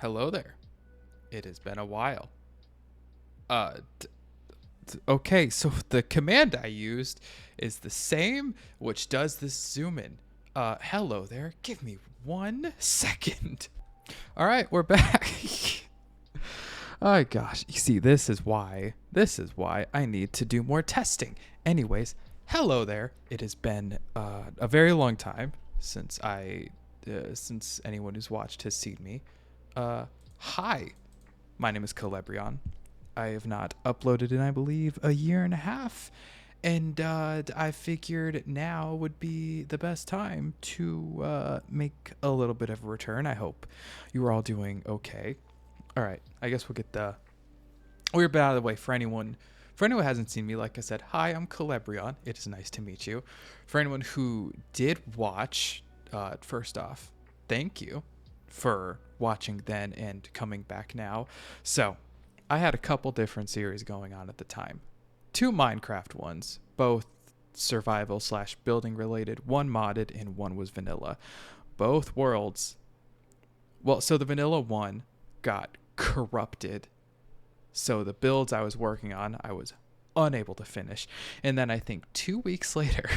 Hello there. It has been a while. Okay, so the command I used is the same, which does this zoom in. Hello there. Give me 1 second. All right, we're back. Oh gosh, you see, this is why I need to do more testing. Anyways, hello there. It has been a very long time since anyone who's watched has seen me. Hi, my name is Colebrion. I have not uploaded in, I believe, a year and a half. And I figured now would be the best time to make a little bit of a return. I hope you are all doing okay. All right, I guess we'll get the weird bit out of the way for anyone. For anyone who hasn't seen me, like I said, hi, I'm Colebrion. It is nice to meet you. For anyone who did watch, first off, thank you for watching then and coming back now. So, I had a couple different series going on at the time. Two Minecraft ones, both survival slash building related. One modded and one was vanilla. Both worlds. Well, so the vanilla one got corrupted. So the builds I was working on, I was unable to finish. And then I think 2 weeks later,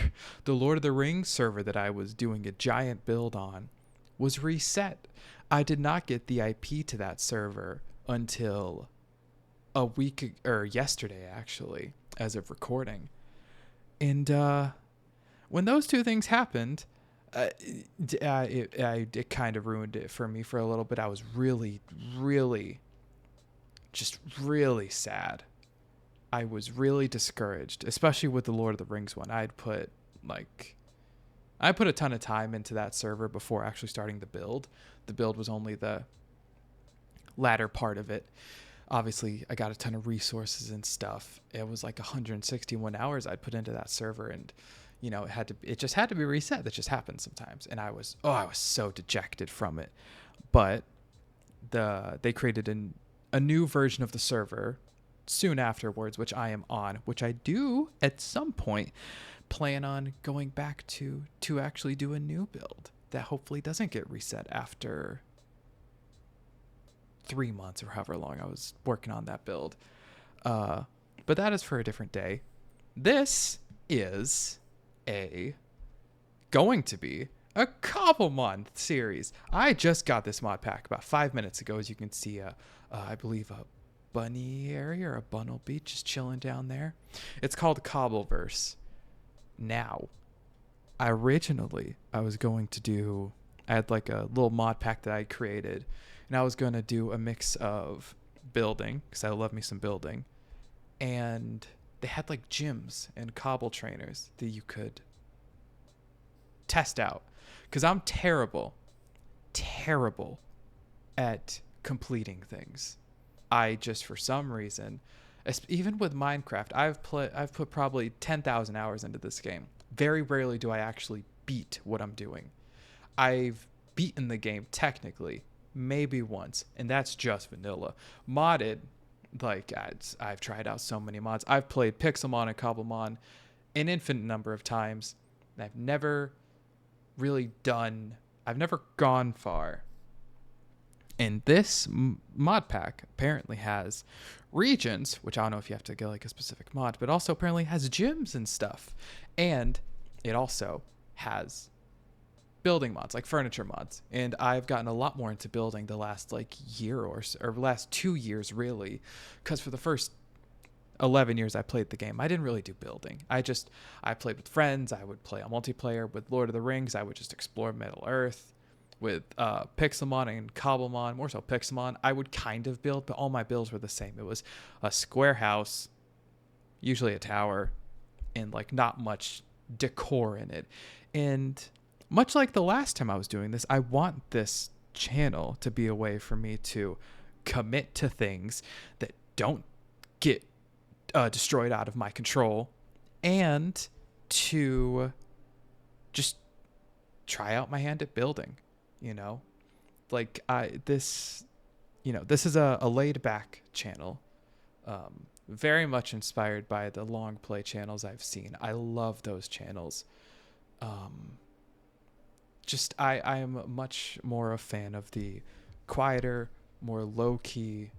the Lord of the Rings server that I was doing a giant build on was reset. I did not get the IP to that server until a week or yesterday, actually, as of recording. And when those two things happened, it kind of ruined it for me for a little bit. I was really, really, just really sad. I was really discouraged, especially with the Lord of the Rings one. I put a ton of time into that server before actually starting the build. The build was only the latter part of it. Obviously, I got a ton of resources and stuff. It was like 161 hours I'd put into that server, and it just had to be reset. That just happens sometimes. And I was so dejected from it. But they created a new version of the server soon afterwards, which I am on, which I do at some point plan on going back to actually do a new build that hopefully doesn't get reset after 3 months or however long I was working on that build. But that is for a different day. This is going to be a Cobbleverse series. I just got this mod pack about 5 minutes ago. As you can see, I believe a bunny area or a bunnel beach just chilling down there. It's called Cobbleverse. Now, I was going to do, I had like a little mod pack that I created, and I was going to do a mix of building, because I love me some building, and they had like gyms and cobble trainers that you could test out, because I'm terrible at completing things. I just, for some reason, even with Minecraft, I've put probably 10,000 hours into this game. Very rarely do I actually beat what I'm doing. I've beaten the game technically maybe once, and that's just vanilla. Modded, like I've tried out so many mods. I've played Pixelmon and Cobblemon an infinite number of times. And I've never gone far. And this mod pack apparently has regions, which I don't know if you have to get like a specific mod, but also apparently has gyms and stuff. And it also has building mods, like furniture mods. And I've gotten a lot more into building the last like year or last 2 years really, because for the first 11 years I played the game, I didn't really do building. I played with friends. I would play a multiplayer with Lord of the Rings. I would just explore Middle Earth. With Pixelmon and Cobblemon, more so Pixelmon, I would kind of build, but all my builds were the same. It was a square house, usually a tower, and like not much decor in it. And much like the last time I was doing this, I want this channel to be a way for me to commit to things that don't get destroyed out of my control, and to just try out my hand at building. This is a laid back channel, very much inspired by the long play channels I've seen. I love those channels. I am much more a fan of the quieter, more low-key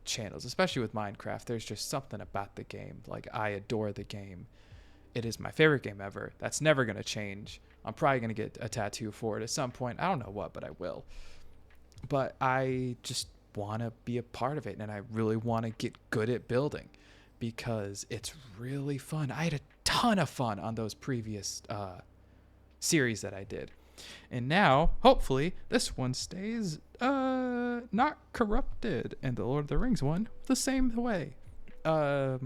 channels, especially with Minecraft. There's just something about the game. Like, I adore the game. It is my favorite game ever. That's never going to change. I'm probably going to get a tattoo for it at some point. I don't know what, but I will. But I just want to be a part of it, and I really want to get good at building because it's really fun. I had a ton of fun on those previous series that I did. And now, hopefully, this one stays not corrupted, and the Lord of the Rings one the same way. I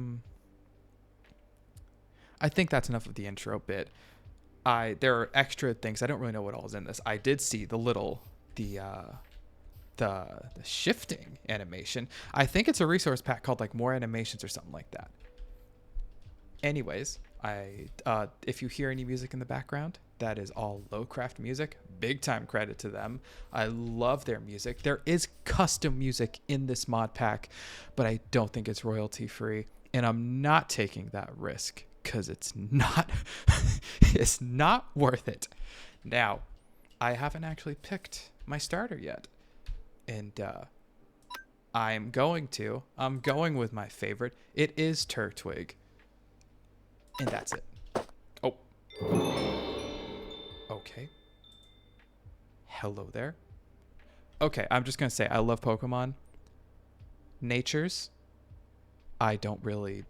think that's enough of the intro bit. There are extra things. I don't really know what all is in this. I did see the shifting animation. I think it's a resource pack called like more animations or something like that. Anyways, if you hear any music in the background, that is all LoCraft music. Big time credit to them. I love their music. There is custom music in this mod pack, but I don't think it's royalty free, and I'm not taking that risk because it's not it's not worth it. Now, I haven't actually picked my starter yet, and I'm going with my favorite. It is Turtwig, and that's it. Oh, okay. Hello there. Okay, I'm just gonna say I love Pokemon. Natures, I don't really.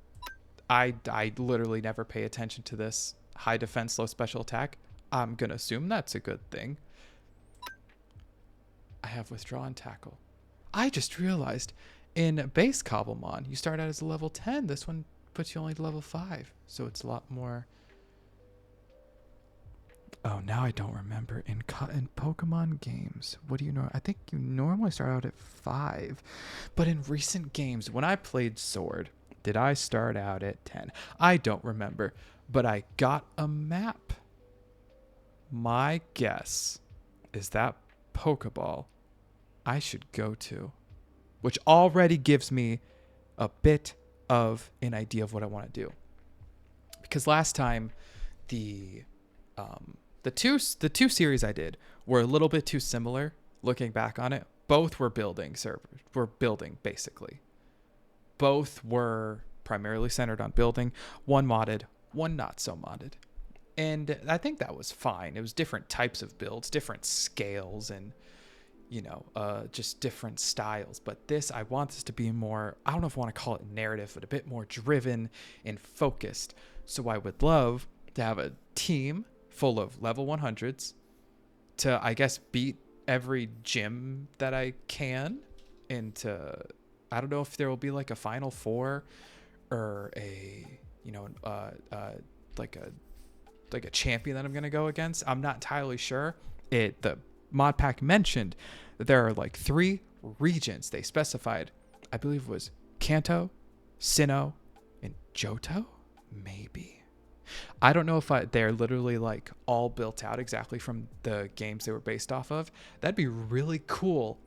I literally never pay attention to this. High defense, low special attack. I'm gonna assume that's a good thing. I have withdraw and tackle. I just realized in base Cobblemon, you start out as a level 10. This one puts you only to level 5. So it's a lot more. Oh, now I don't remember. In Pokemon games, what do you know? I think you normally start out at 5. But in recent games, when I played Sword, did I start out at 10? I don't remember. But I got a map. My guess is that Pokeball I should go to, which already gives me a bit of an idea of what I want to do. Because last time the two series I did were a little bit too similar. Looking back on it, both were building servers. Were building basically. Both were primarily centered on building. One modded, one not so modded. And I think that was fine. It was different types of builds, different scales, and just different styles. But I want this to be more, I don't know if I want to call it narrative, but a bit more driven and focused. So I would love to have a team full of level 100s to, I guess, beat every gym that I can. And I don't know if there will be like a final 4 or like a champion that I'm going to go against. I'm not entirely sure. The mod pack mentioned that there are like 3 regions they specified. I believe it was Kanto, Sinnoh, and Johto, maybe. I don't know if they're literally like all built out exactly from the games they were based off of. That'd be really cool,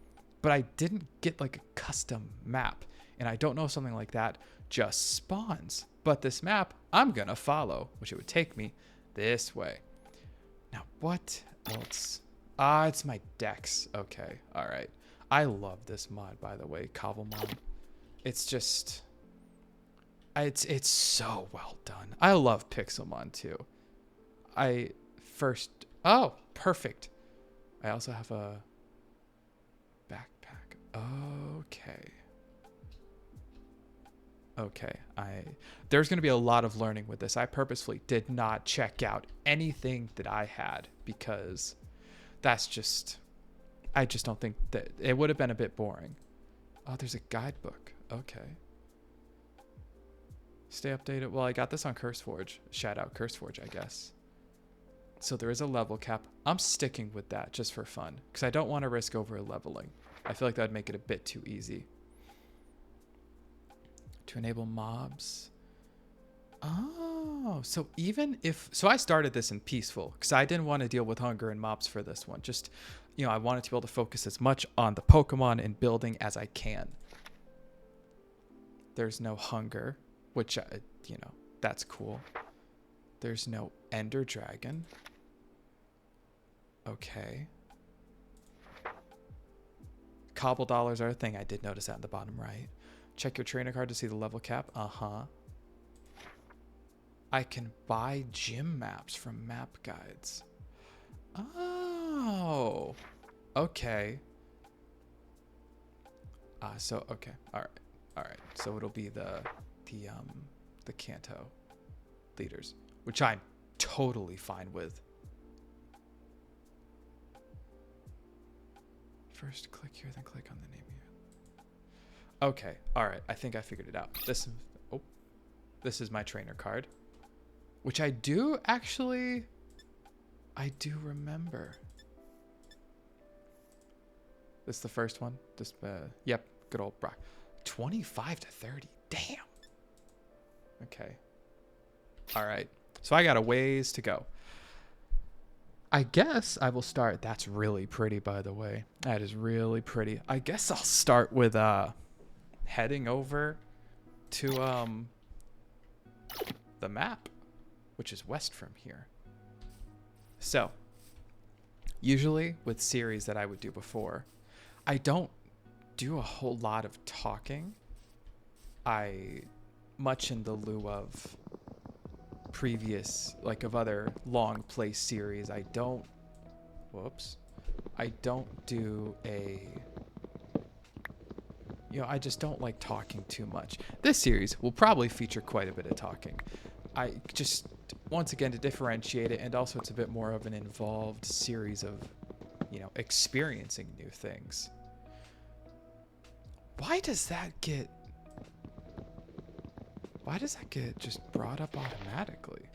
but I didn't get like a custom map, and I don't know if something like that just spawns. But this map I'm gonna follow, which it would take me this way. Now, what else? It's my Dex. Okay, all right. I love this mod, by the way, Cobblemon. It's just, it's so well done. I love Pixelmon too. Oh, perfect. I also have a backpack. Okay. There's going to be a lot of learning with this. I purposefully did not check out anything that I had because I just don't think that it would have been a bit boring. Oh, there's a guidebook. Okay. Stay updated. Well, I got this on CurseForge. Shout out CurseForge, I guess. So there is a level cap. I'm sticking with that just for fun because I don't want to risk over leveling. I feel like that would make it a bit too easy. To enable mobs. Oh, so I started this in peaceful because I didn't want to deal with hunger and mobs for this one. Just, I wanted to be able to focus as much on the Pokemon and building as I can. There's no hunger, which, that's cool. There's no Ender Dragon. Okay. cobble dollars are a thing. I did notice that in the bottom right. Check your trainer card to see the level cap. I can buy gym maps from map guides. Oh, okay. Okay, all right. So it'll be the Kanto leaders, which I'm totally fine with. First, click here, then click on the name here. Okay, all right. I think I figured it out. This is my trainer card, which I do remember. This is the first one. Yep, good old Brock. 25 to 30. Damn. Okay. All right. So I got a ways to go. I guess I will start. That's really pretty, by the way. That is really pretty. I guess I'll start with heading over to the map, which is west from here. So, usually with series that I would do before, I don't do a whole lot of talking. Much in the lieu of previous, like of other long play series, I don't do I just don't like talking too much. This series will probably feature quite a bit of talking. I just, once again, to differentiate it, and also it's a bit more of an involved series of, experiencing new things. Why does that get just brought up automatically?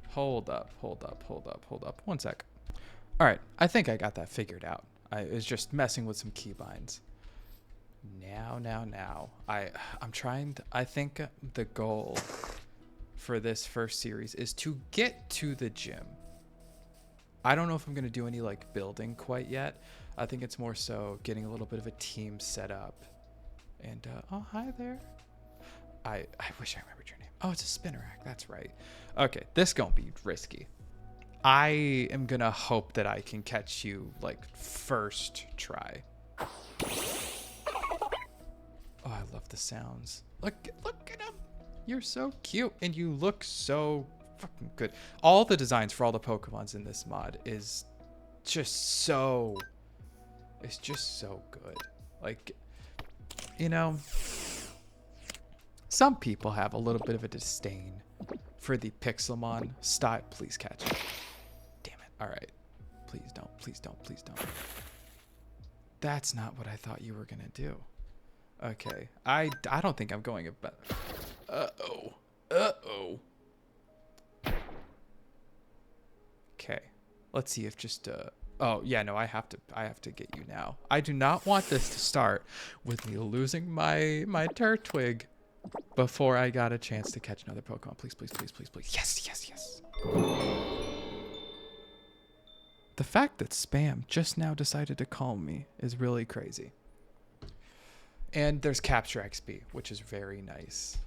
Hold up. 1 sec. All right, I think I got that figured out. I was just messing with some keybinds. Now. I think the goal for this first series is to get to the gym. I don't know if I'm going to do any like building quite yet. I think it's more so getting a little bit of a team set up. And, oh, hi there. I wish I remembered your name. Oh, it's a spinner rack. That's right. Okay, this gonna be risky. I am gonna hope that I can catch you like first try. Oh, I love the sounds. Look at him. You're so cute, and you look so fucking good. All the designs for all the Pokemons in this mod is just so. It's just so good. Like, some people have a little bit of a disdain for the Pixelmon style. Please catch it. Damn it. All right. Please don't. That's not what I thought you were going to do. Okay. I don't think I'm going about. Uh-oh. Okay. Let's see if just oh, yeah, no, I have to get you now. I do not want this to start with me losing my Turtwig before I got a chance to catch another Pokemon. Please. Yes. The fact that Spam just now decided to call me is really crazy. And there's Capture XP, which is very nice.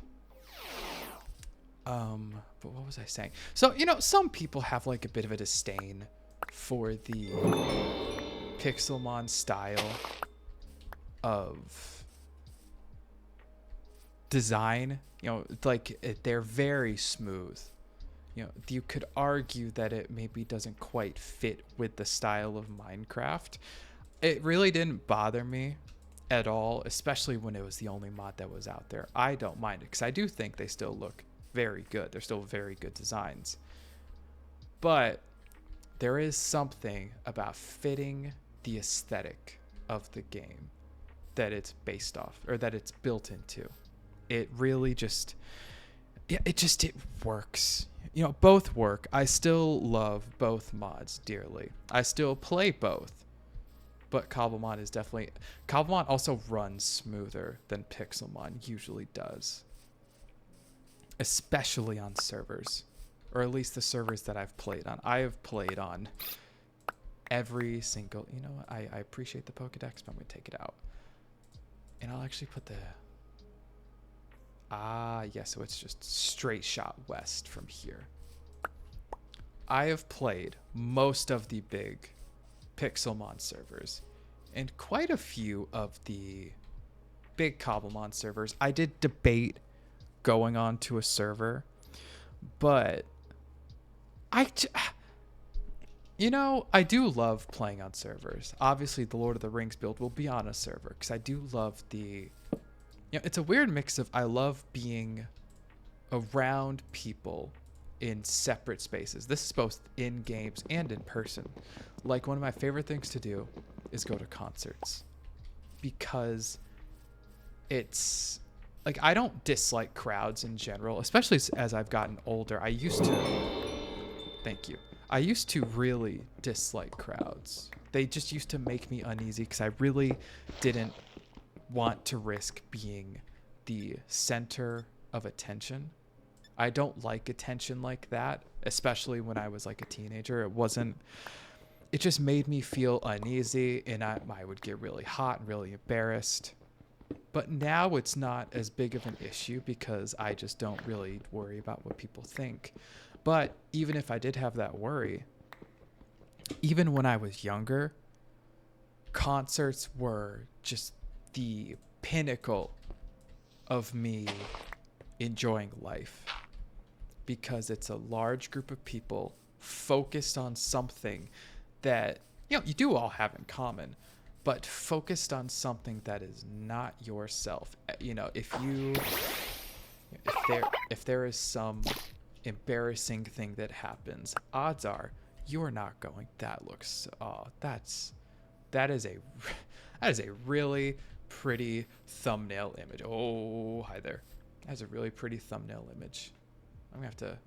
But what was I saying? So, some people have like a bit of a disdain for the Pixelmon style of design. They're very smooth. You could argue that it maybe doesn't quite fit with the style of Minecraft. It really didn't bother me at all, especially when it was the only mod that was out there. I don't mind it because I do think they still look very good. They're still very good designs. But there is something about fitting the aesthetic of the game that it's based off, or that it's built into. It really just, it works. Both work. I still love both mods dearly. I still play both. But Cobblemon also runs smoother than Pixelmon usually does. Especially on servers. Or at least the servers that I've played on. I have played on every single... I appreciate the Pokedex, but I'm going to take it out. And I'll actually put the... so it's just straight shot west from here. I have played most of the big Pixelmon servers and quite a few of the big Cobblemon servers, I did debate going on to a server, but I do love playing on servers. Obviously, the Lord of the Rings build will be on a server because I do love it's a weird mix of I love being around people in separate spaces. This is both in games and in person. Like, one of my favorite things to do is go to concerts because it's like, I don't dislike crowds in general, especially as I've gotten older. Thank you. I used to really dislike crowds. They just used to make me uneasy because I really didn't want to risk being the center of attention. I don't like attention like that, especially when I was like a teenager. It just made me feel uneasy, and I would get really hot and really embarrassed. But now it's not as big of an issue because I just don't really worry about what people think. But even if I did have that worry, even when I was younger, concerts were just the pinnacle of me enjoying life, because it's a large group of people focused on something that you do all have in common, but focused on something that is not yourself. If there is some embarrassing thing that happens, odds are you're not going, that is a really pretty thumbnail image. Oh, hi there. That's a really pretty thumbnail image. I have to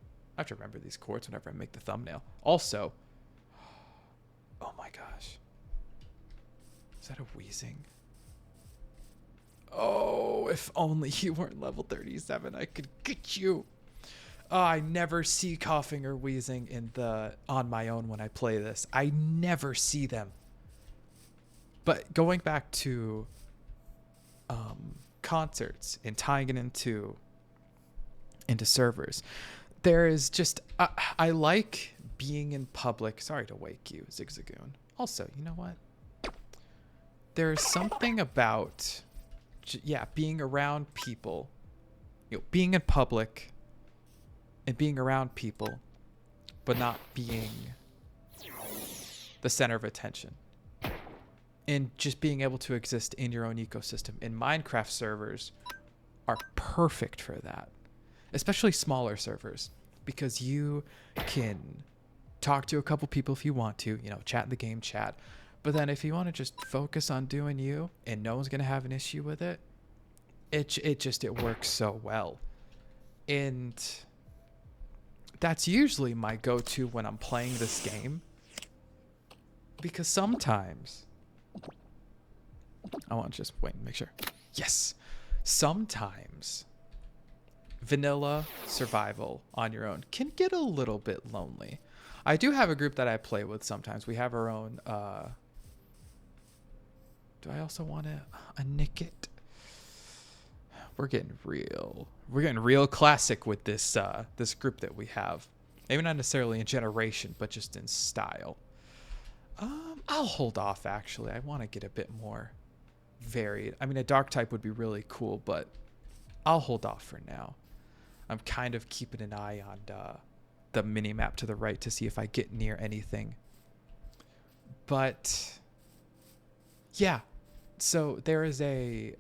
remember these chords whenever I make the thumbnail. Also, oh my gosh. Is that a wheezing? Oh, if only you weren't level 37, I could get you. Oh, I never see coughing or wheezing on my own when I play this. I never see them. But going back to concerts and tying it into servers, there is just I like being in public. Sorry to wake you, Zigzagoon. Also, you know what? There is something about being around people, being in public and being around people, but not being the center of attention. And just being able to exist in your own ecosystem. And Minecraft servers are perfect for that. Especially smaller servers. Because you can talk to a couple people if you want to. Chat in the game chat. But then if you want to just focus on doing you, and no one's going to have an issue with it, it works so well. And that's usually my go-to when I'm playing this game. Because sometimes... I want to just wait and make sure. Yes. Sometimes vanilla survival on your own can get a little bit lonely. I do have a group that I play with sometimes. We have our own... do I also want a Nickit? We're getting real classic with this this group that we have. Maybe not necessarily in generation, but just in style. I'll hold off, actually. I want to get a bit more varied. I mean, a dark type would be really cool, but I'll hold off for now. I'm kind of keeping an eye on the mini-map to the right to see if I get near anything. But, yeah. So there is a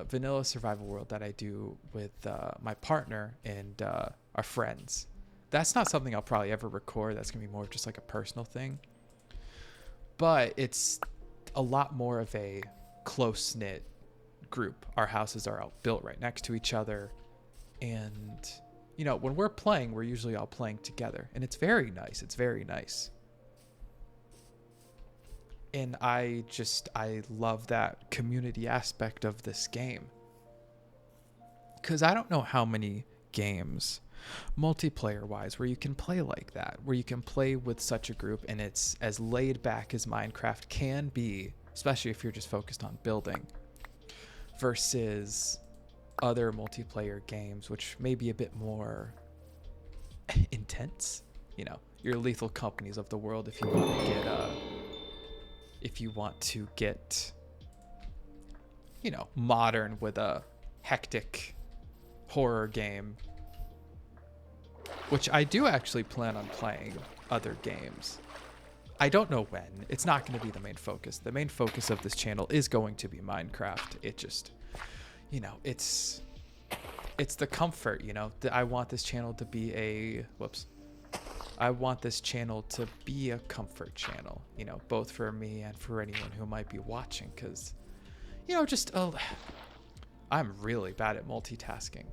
vanilla survival world that I do with my partner and our friends. That's not something I'll probably ever record. That's going to be more of just like a personal thing. But it's a lot more of a close-knit group. Our houses are all built right next to each other. And, when we're playing, we're usually all playing together. And it's very nice. It's very nice. And I love that community aspect of this game. Because I don't know how many games, multiplayer-wise, where you can play like that, where you can play with such a group and it's as laid back as Minecraft can be, especially if you're just focused on building, versus other multiplayer games, which may be a bit more intense. Your Lethal Companies of the world, if you want to get you know, modern with a hectic horror game, which I do actually plan on playing other games. I don't know when. It's not going to be the main focus. The main focus of this channel is going to be Minecraft. It just, you know, it's the comfort, you know. I want this channel to be a, I want this channel to be a comfort channel, you know, both for me and for anyone who might be watching, because, you know, just, I'm really bad at multitasking.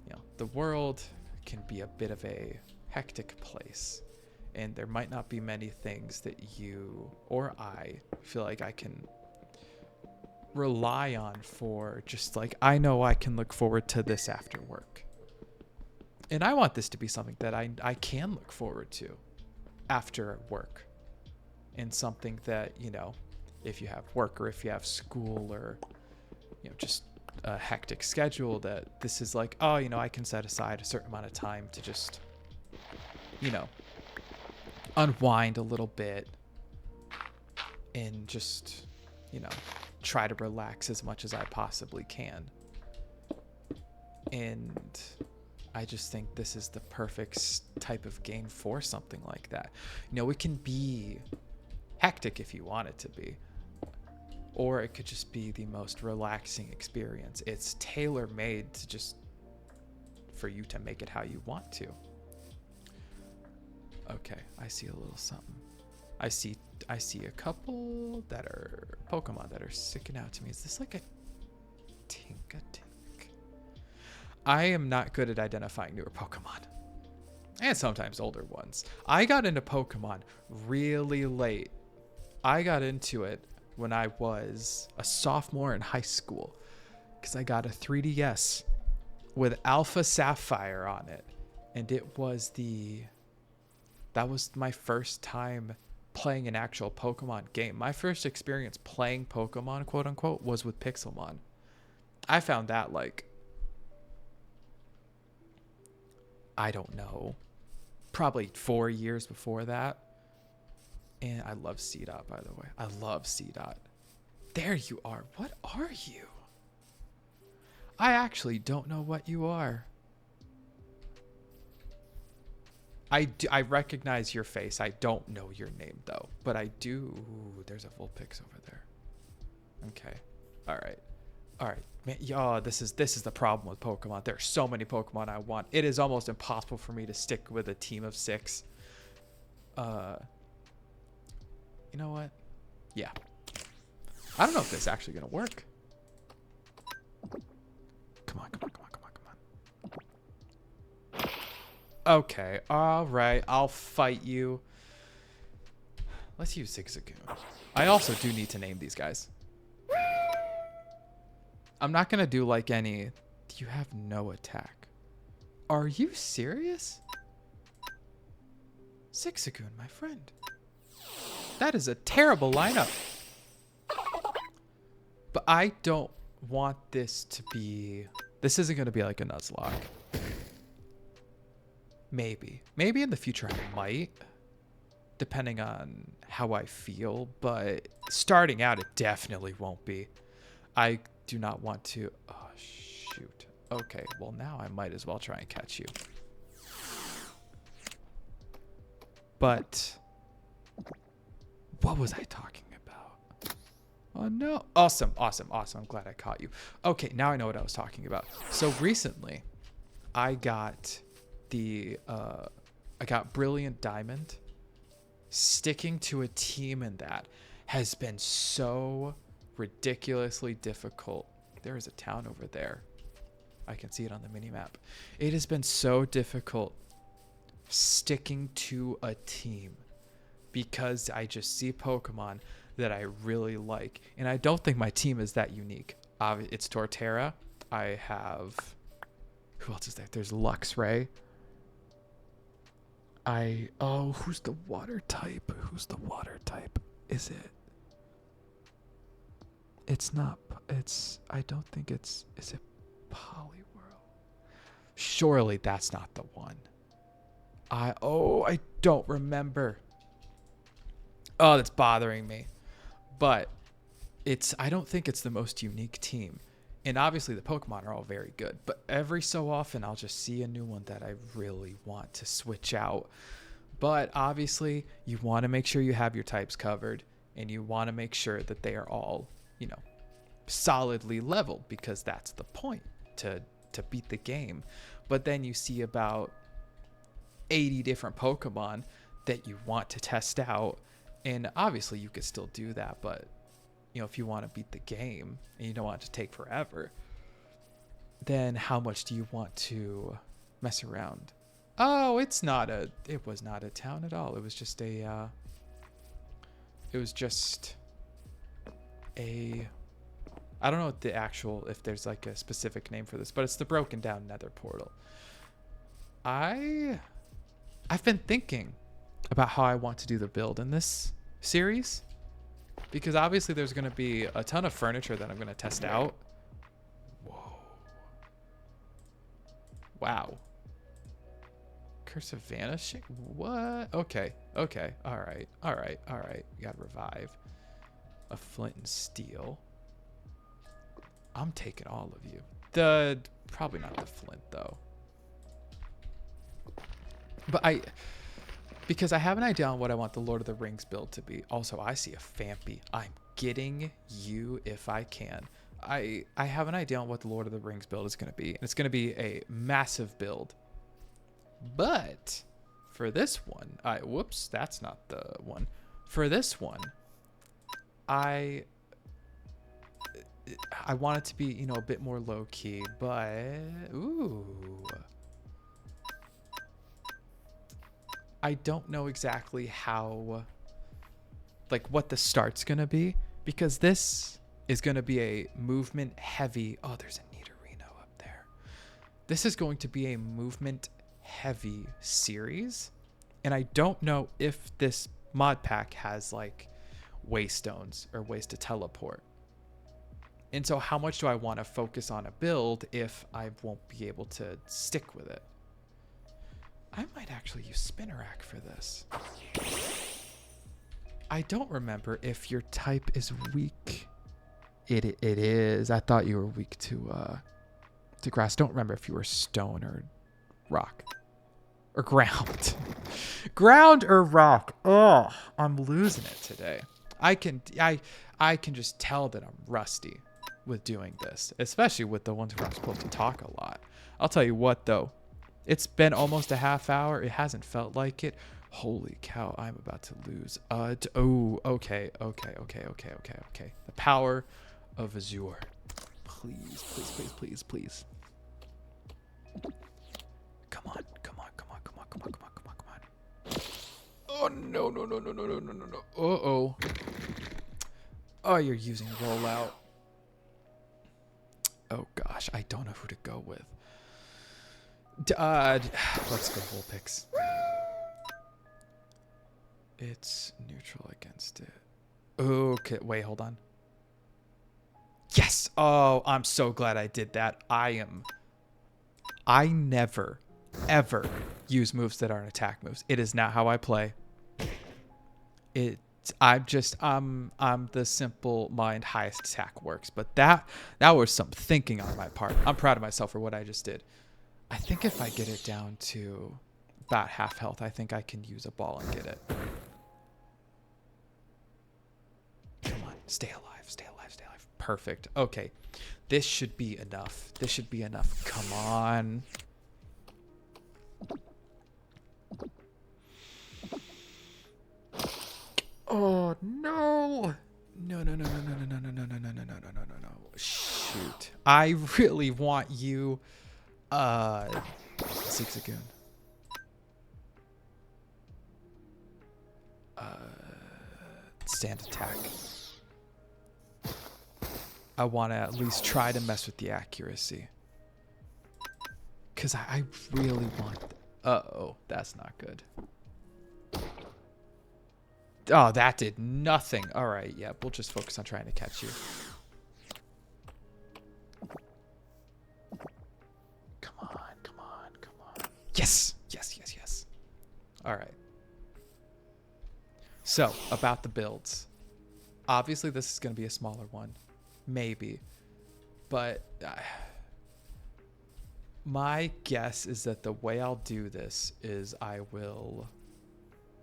You know, the world can be a bit of a hectic place, and there might not be many things that you or I feel like I can rely on for just like, I know I can look forward to this after work. And I want this to be something that I can look forward to after work, and something that, you know, if you have work or if you have school or, you know, just a hectic schedule, that this is like, oh, you know, I can set aside a certain amount of time to just, you know, unwind a little bit and just, you know, try to relax as much as I possibly can. And I just think this is the perfect type of game for something like that. You know, it can be hectic if you want it to be, or it could just be the most relaxing experience. It's tailor-made to just for you to make it how you want to. Okay, I see a little something. I see a couple that are Pokemon that are sticking out to me. Is this like a Tink? I am not good at identifying newer Pokemon, and sometimes older ones. I got into Pokemon really late. I got into it when I was a sophomore in high school, because I got a 3DS with Alpha Sapphire on it, and that was my first time playing an actual Pokemon game. My first experience playing Pokemon, quote unquote, was with Pixelmon. I found that, like, I don't know, probably 4 years before that. And I love C-Dot, by the way. I love C-Dot. There you are. What are you? I actually don't know what you are. I recognize your face. I don't know your name, though. But I do. Ooh, there's a Vulpix over there. Okay. All right. All right. Man, y'all, this is the problem with Pokemon. There are so many Pokemon I want. It is almost impossible for me to stick with a team of 6. You know what? Yeah. I don't know if this is actually going to work. Come on. Okay. All right. I'll fight you. Let's use Zigzagoon. I also do need to name these guys. I'm not going to do like any... You have no attack. Are you serious? Zigzagoon, my friend. That is a terrible lineup. But I don't want this to be... This isn't going to be like a Nuzlocke. Maybe in the future I might, depending on how I feel, but starting out it definitely won't be. I do not want to... Oh, shoot. Okay, well now I might as well try and catch you. But what was I talking about? Oh no. Awesome. I'm glad I caught you. Okay, now I know what I was talking about. So recently I got Brilliant Diamond. Sticking to a team in that has been so ridiculously difficult. There is a town over there. I can see it on the mini-map. It has been so difficult sticking to a team because I just see Pokemon that I really like. And I don't think my team is that unique. It's Torterra. I have... Who else is there? There's Luxray. Who's the water type? Is it? It's not. I don't think it's. Is it Poliwhirl? Surely that's not the one. I don't remember. Oh, that's bothering me. But I don't think it's the most unique team. And obviously the Pokemon are all very good, but every so often I'll just see a new one that I really want to switch out. But obviously you want to make sure you have your types covered, and you want to make sure that they are all, solidly leveled, because that's the point, to beat the game. But then you see about 80 different Pokemon that you want to test out, and obviously you could still do that, but if you want to beat the game and you don't want it to take forever, then how much do you want to mess around? Oh, it was not a town at all. It was just a I don't know what the actual, if there's like a specific name for this, but it's the broken down nether portal. I've been thinking about how I want to do the build in this series, because obviously there's going to be a ton of furniture that I'm going to test out. Whoa. Wow. Curse of Vanishing? What? Okay. All right. You got to revive. A flint and steel. I'm taking all of you. Probably not the flint though. But because I have an idea on what I want the Lord of the Rings build to be. Also, I see a Fampy. I'm getting you if I can. I have an idea on what the Lord of the Rings build is going to be. And it's going to be a massive build. But for this one, whoops, that's not the one. For this one, I want it to be, a bit more low key, but ooh. I don't know exactly how, what the start's going to be, because this is going to be a movement heavy. Oh, there's a Nidorino up there. This is going to be a movement heavy series. And I don't know if this mod pack has waystones or ways to teleport. And so how much do I want to focus on a build if I won't be able to stick with it? I might actually use Spinnerack for this. I don't remember if your type is weak. It is. I thought you were weak to grass. Don't remember if you were stone or rock or ground. Ground or rock. Oh, I'm losing it today. I can just tell that I'm rusty with doing this, especially with the ones where I'm supposed to talk a lot. I'll tell you what though. It's been almost a half hour. It hasn't felt like it. Holy cow, I'm about to lose. Okay. The power of Azure. Please. Come on. Oh, no. Uh-oh. Oh, you're using rollout. Oh, gosh. I don't know who to go with. Let's go Vulpix. It's neutral against it. Okay, wait, hold on. Yes! Oh, I'm so glad I did that. I never, ever use moves that aren't attack moves. It is not how I play. I'm the simple mind highest attack works. But that was some thinking on my part. I'm proud of myself for what I just did. I think if I get it down to about half health, I think I can use a ball and get it. Come on, stay alive. Perfect. Okay, this should be enough. Come on. Oh, no. No. Shoot. I really want you... Zigzagoon. Stand attack. I want to at least try to mess with the accuracy. Because I really want... Uh-oh, that's not good. Oh, that did nothing. All right, yeah, we'll just focus on trying to catch you. Come on. Yes. All right. So, about the builds. Obviously, this is going to be a smaller one. Maybe. But my guess is that the way I'll do this is I will...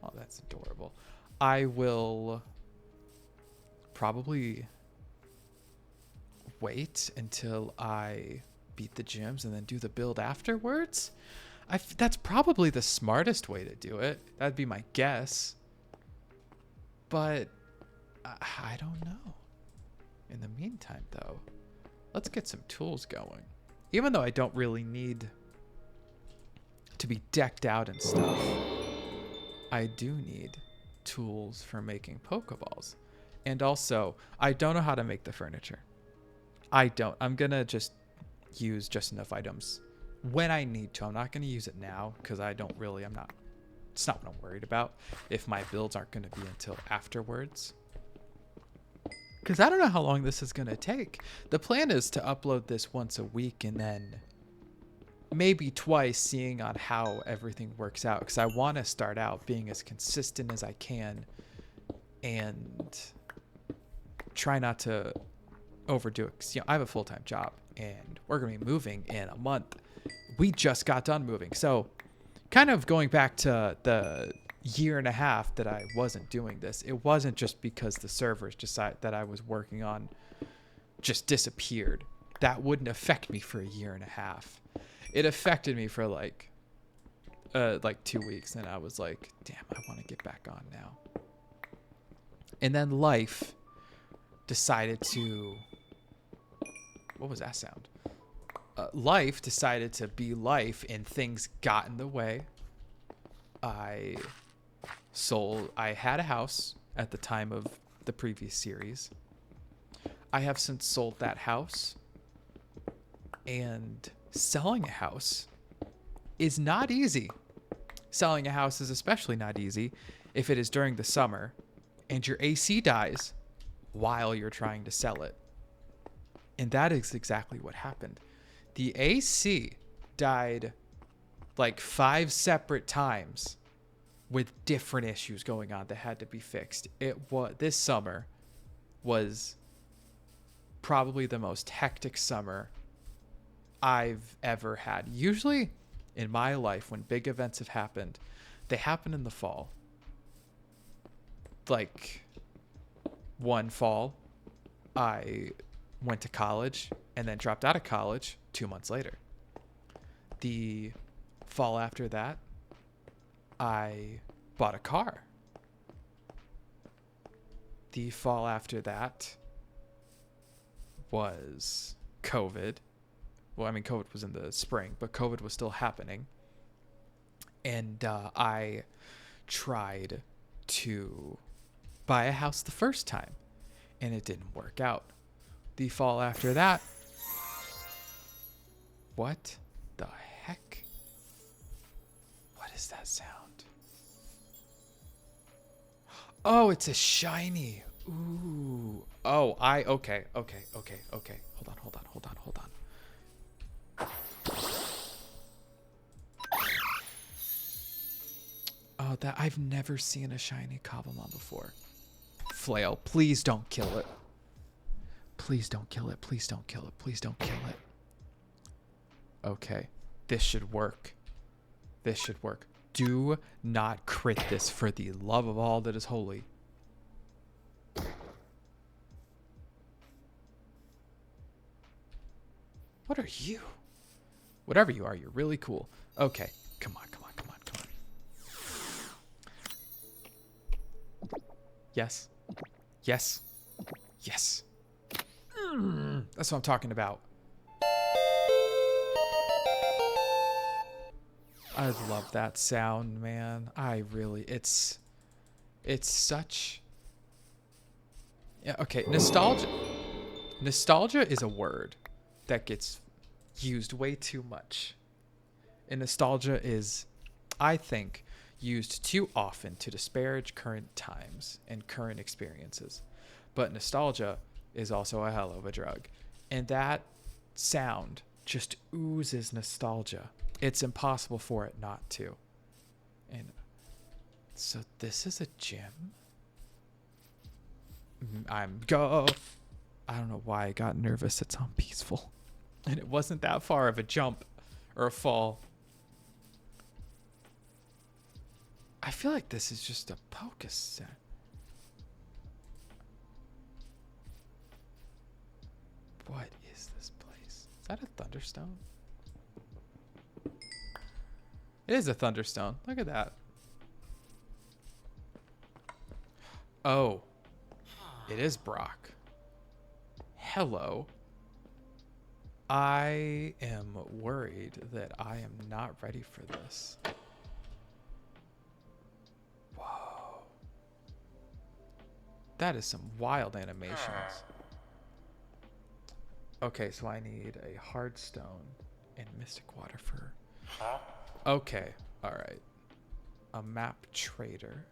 Oh, that's adorable. I will probably wait until I beat the gyms and then do the build afterwards. That's probably the smartest way to do it. That'd be my guess. But I don't know. In the meantime, though, let's get some tools going. Even though I don't really need to be decked out and stuff, I do need tools for making Pokeballs. And also, I don't know how to make the furniture. I don't. I'm going to just use just enough items when I need to. I'm not going to use it now because it's not what I'm worried about if my builds aren't going to be until afterwards. Because I don't know how long this is going to take. The plan is to upload this once a week and then maybe twice, seeing on how everything works out. Because I want to start out being as consistent as I can and try not to overdo it. Because, I have a full-time job and we're going to be moving in a month. We just got done moving. So kind of going back to the year and a half that I wasn't doing this, it wasn't just because the servers that I was working on just disappeared. That wouldn't affect me for a year and a half. It affected me for like 2 weeks, and I was like, damn, I want to get back on now. And then life decided to... What was that sound? Life decided to be life, and things got in the way. I had a house at the time of the previous series. I have since sold that house, and selling a house is not easy. Selling a house is especially not easy if it is during the summer and your AC dies while you're trying to sell it. And that is exactly what happened. The AC died like 5 separate times with different issues going on that had to be fixed. This summer was probably the most hectic summer I've ever had. Usually in my life, when big events have happened, they happen in the fall. Like one fall, I went to college and then dropped out of college 2 months later. The fall after that, I bought a car. The fall after that was COVID. Well, I mean, COVID was in the spring, but COVID was still happening. And I tried to buy a house the first time, and it didn't work out. The fall after that... What the heck? What is that sound? Oh, it's a shiny. Ooh. Oh, okay. Hold on. Oh, I've never seen a shiny Cobblemon before. Flail, please don't kill it. Please don't kill it. Please don't kill it. Please don't kill it. Okay, this should work. This should work. Do not crit this for the love of all that is holy. What are you? Whatever you are, you're really cool. Okay, come on. Yes. That's what I'm talking about. I love that sound, man. It's such... Yeah, okay, nostalgia. Nostalgia is a word that gets used way too much. And nostalgia is, I think, used too often to disparage current times and current experiences. But nostalgia is also a hell of a drug. And that sound just oozes nostalgia. It's impossible for it not to. And so this is a gym? I'm go. I don't know why I got nervous. It's on peaceful. And it wasn't that far of a jump or a fall. I feel like this is just a Pocus set. What is this place? Is that a Thunderstone? It is a Thunderstone. Look at that. Oh. It is Brock. Hello. I am worried that I am not ready for this. Whoa. That is some wild animations. Okay, so I need a hard stone and mystic water for... Okay, alright. A map trader.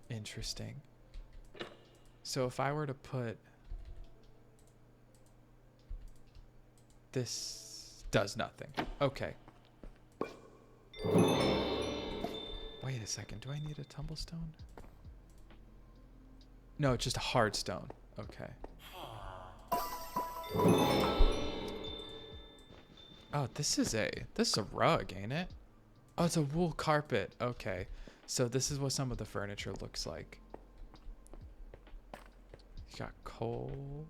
Interesting. So if I were to put... This does nothing. Okay. Wait a second. Do I need a tumblestone? No, it's just a hard stone. Okay. Oh, this is a rug, ain't it? Oh, it's a wool carpet. Okay. So this is what some of the furniture looks like. You got coal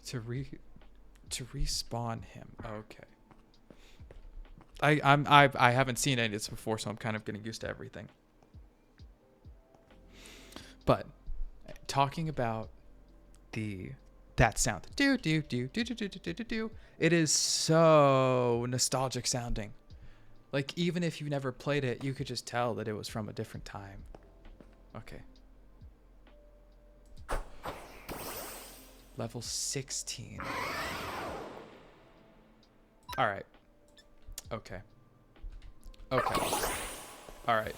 to respawn him. Okay. I haven't seen any of this before, so I'm kind of getting used to everything. But talking about that sound, do do do do do do do do do, it is so nostalgic sounding. Like even if you never played it, you could just tell that it was from a different time. Okay. Level 16. All right. Okay. Okay. All right.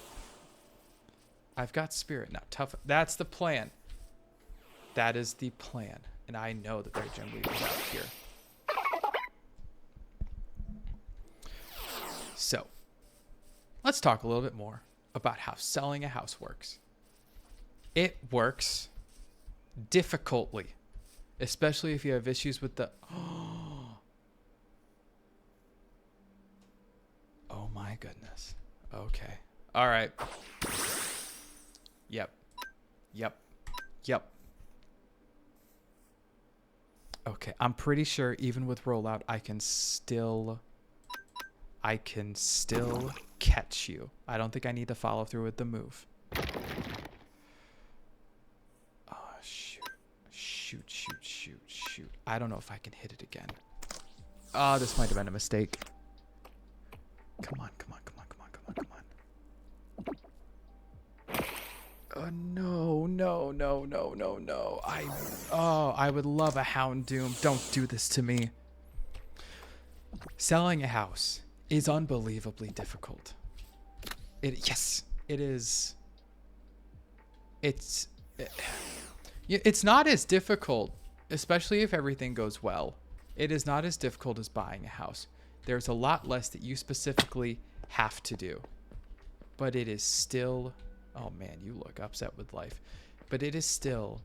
I've got spirit now. Tough. That's the plan. That is the plan. And I know that there are gym leaders out here. So, let's talk a little bit more about how selling a house works. It works difficultly, especially if you have issues with the... Oh my goodness. Okay. All right. Yep. Yep. Yep. Okay. I'm pretty sure even with rollout, I can still catch you. I don't think I need to follow through with the move. Oh, shoot. Shoot, shoot, shoot, shoot. I don't know if I can hit it again. Oh, this might have been a mistake. Come on, come on, come on, come on, come on, come on. Oh, no, no, no, no, no, no. I would love a Houndoom. Don't do this to me. Selling a house is unbelievably difficult. Yes, it is. It's not as difficult, especially if everything goes well. It is not as difficult as buying a house. There's a lot less that you specifically have to do. But it is still... Oh man, you look upset with life. But it is still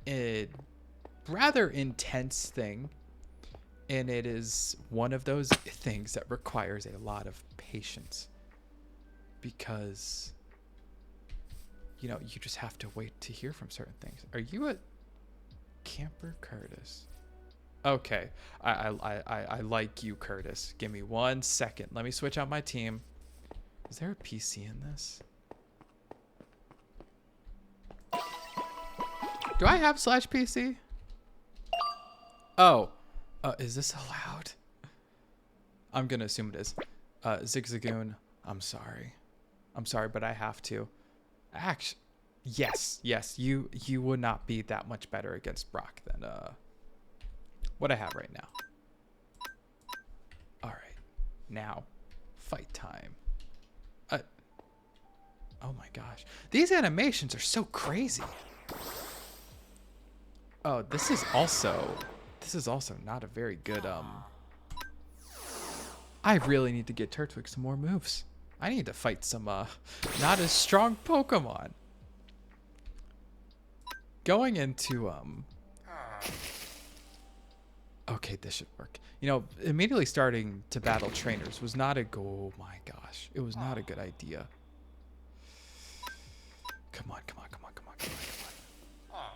a rather intense thing. And it is one of those things that requires a lot of patience. Because, you know, you just have to wait to hear from certain things. Are you a Camper Curtis? Okay, I like you, Curtis. Give me 1 second. Let me switch out my team. Is there a PC in this? Do I have /PC? Oh, is this allowed? I'm gonna assume it is. Zigzagoon, I'm sorry. I'm sorry, but I have to. Actually, yes, you would not be that much better against Brock than what I have right now. All right, now, fight time. Oh my gosh, these animations are so crazy. Oh, this is also not a very good I really need to get Turtwig some more moves. I need to fight some not as strong Pokemon. going into okay, this should work. You know, immediately starting to battle trainers was not a go. Oh my gosh, it was not a good idea. Come on, come on, come on, come on, come on, come on.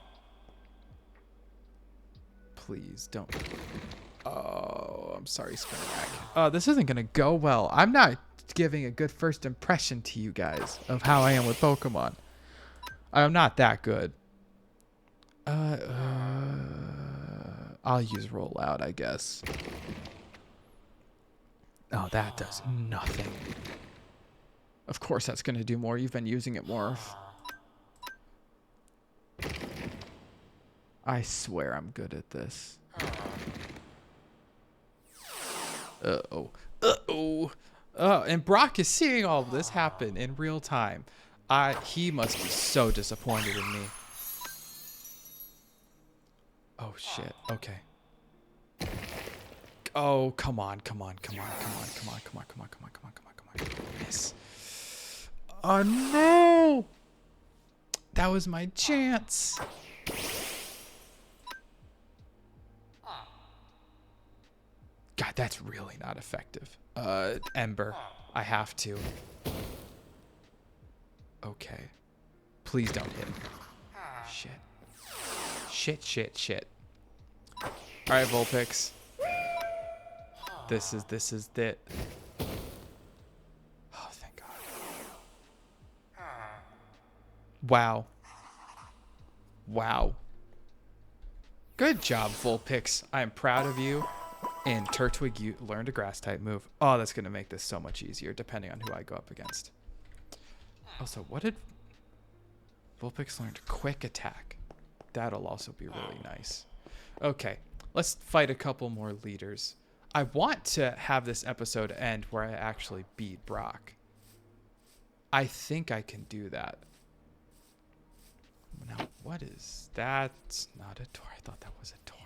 Please don't. Oh, I'm sorry, Spinarak. Oh, this isn't gonna go well. I'm not giving a good first impression to you guys of how I am with Pokemon. I'm not that good. I'll use rollout, I guess. Oh, that does nothing. Of course that's going to do more. You've been using it more. I swear I'm good at this. Uh-oh. Uh-oh. And Brock is seeing all of this happen in real time. He must be so disappointed in me. Oh, shit. Okay. Oh, come on, come on, come on, come on, come on, come on, come on, come on, come on, come on, come on, come on. Yes. Oh, no! That was my chance. God, that's really not effective. Ember. I have to. Okay. Please don't hit. Shit. Shit, shit, shit. Alright, Vulpix. This is it. Oh, thank God. Wow. Wow. Good job, Vulpix. I am proud of you. And Turtwig, you learned a grass type move. Oh, that's going to make this so much easier depending on who I go up against. Also, what did Vulpix learned? Quick attack. That'll also be really nice. Okay, let's fight a couple more leaders. I want to have this episode end where I actually beat Brock. I think I can do that. Now, what is that? That's not a door. I thought that was a door.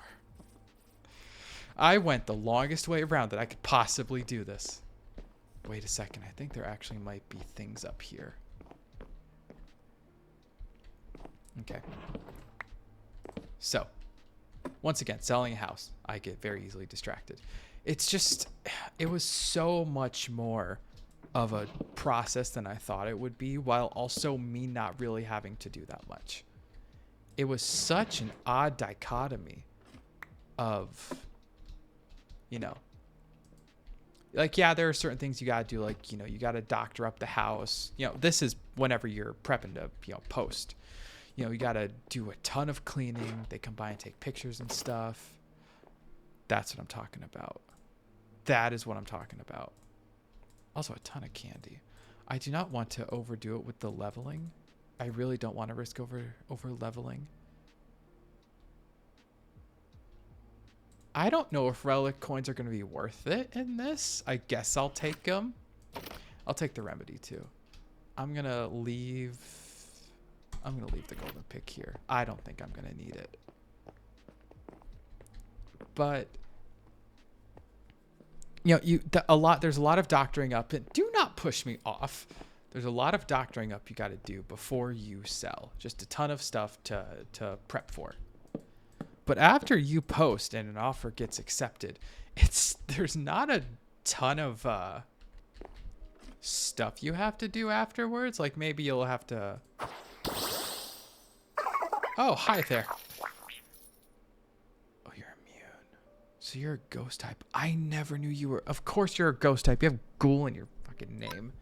I went the longest way around that I could possibly do this. Wait a second. I think there actually might be things up here. Okay. So, once again, selling a house. I get very easily distracted. It's just, it was so much more of a process than I thought it would be, while also me not really having to do that much. It was such an odd dichotomy of, you know, like, yeah, there are certain things you gotta do, like, you know, you gotta doctor up the house. You know, this is whenever you're prepping to, you know, post. You know, you gotta do a ton of cleaning. They come by and take pictures and stuff. That's what I'm talking about. That is what I'm talking about. Also, a ton of candy. I do not want to overdo it with the leveling. I really don't want to risk over leveling. I don't know if relic coins are going to be worth it in this. I guess I'll take them. I'll take the remedy too. I'm going to leave the golden pick here. I don't think I'm going to need it. But you know, there's a lot of doctoring up, and do not push me off. There's a lot of doctoring up you got to do before you sell. Just a ton of stuff to prep for. But after you post and an offer gets accepted, there's not a ton of stuff you have to do afterwards. Like, maybe you'll have to. Oh, hi there. Oh, you're immune. So you're a ghost type. I never knew you were. Of course you're a ghost type. You have ghoul in your fucking name.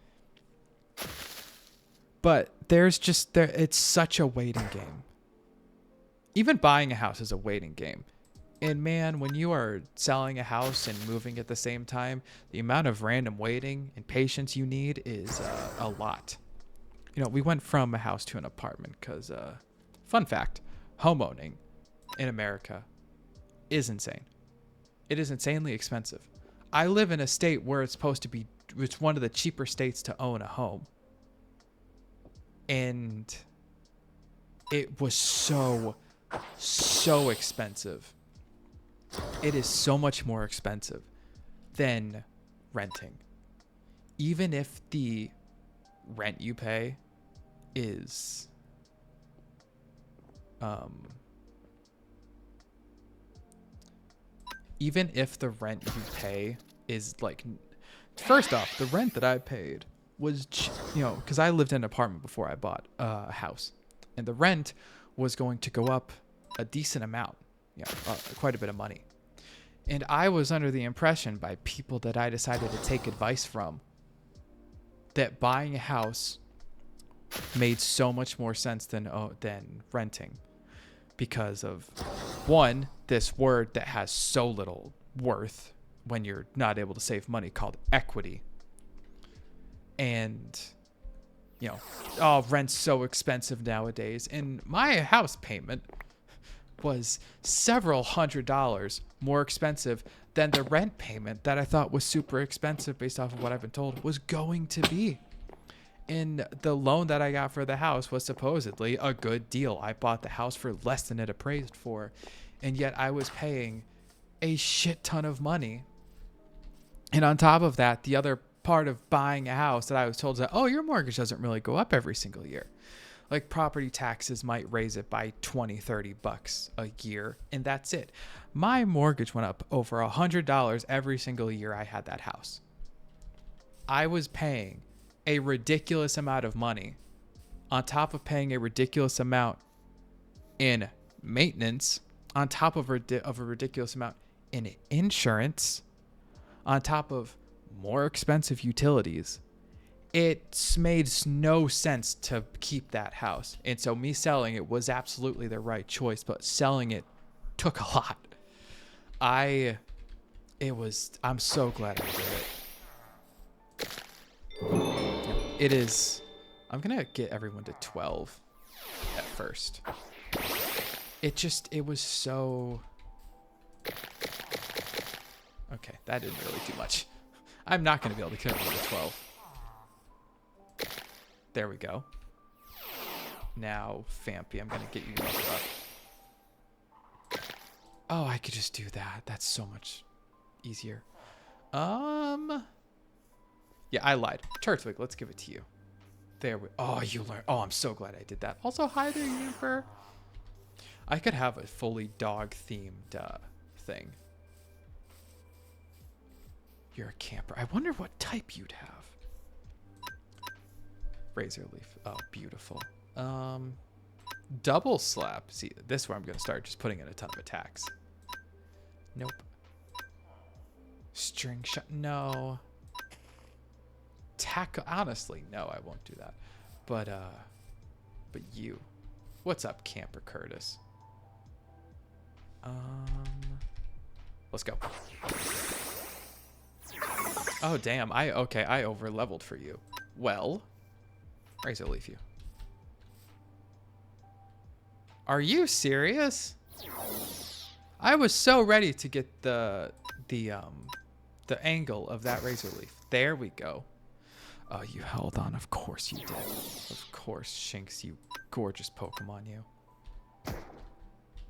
But it's such a waiting game. Even buying a house is a waiting game. And man, when you are selling a house and moving at the same time, the amount of random waiting and patience you need is a lot. You know, we went from a house to an apartment because, fun fact, homeowning in America is insane. It is insanely expensive. I live in a state where it's one of the cheaper states to own a home. And it was so expensive. It is so much more expensive than renting. Even if the rent you pay is even if the rent you pay is like, first off, the rent that I paid was, because I lived in an apartment before I bought a house, and the rent was going to go up a decent amount, quite a bit of money. And I was under the impression by people that I decided to take advice from that buying a house made so much more sense than renting, because of, one, this word that has so little worth when you're not able to save money, called equity. And rent's so expensive nowadays, and my house payment was several $100s more expensive than the rent payment that I thought was super expensive based off of what I've been told was going to be. And the loan that I got for the house was supposedly a good deal. I bought the house for less than it appraised for, and yet I was paying a shit ton of money. And on top of that, the other part of buying a house that I was told is that, your mortgage doesn't really go up every single year. Like, property taxes might raise it by $20-$30 a year, and that's it. My mortgage went up over $100 every single year I had that house. I was paying a ridiculous amount of money on top of paying a ridiculous amount in maintenance, on top of a ridiculous amount in insurance, on top of more expensive utilities. It made no sense to keep that house. And so me selling it was absolutely the right choice, but selling it took a lot. I'm so glad I did it. It is, I'm going to get everyone to 12 at first. It was so, okay, that didn't really do much. I'm not going to be able to get everyone to 12. There we go. Now, Fampy, I'm going to get you leveled up. Oh, I could just do that. That's so much easier. Yeah, I lied. Turtwig, let's give it to you. There we, you learned. Oh, I'm so glad I did that. Also, hi there, Unifer. I could have a fully dog-themed thing. You're a camper. I wonder what type you'd have. Razor leaf. Oh, beautiful. Double slap. See, this is where I'm going to start just putting in a ton of attacks. Nope. String shot. No. Tackle. Honestly, no, I won't do that. But you. What's up, Camper Curtis? Let's go. Oh, damn. I over leveled for you. Well, Razor leaf you. Are you serious? I was so ready to get the angle of that Razor leaf. There we go. Oh, you held on. Of course you did. Of course, Shinx, you gorgeous Pokemon, you.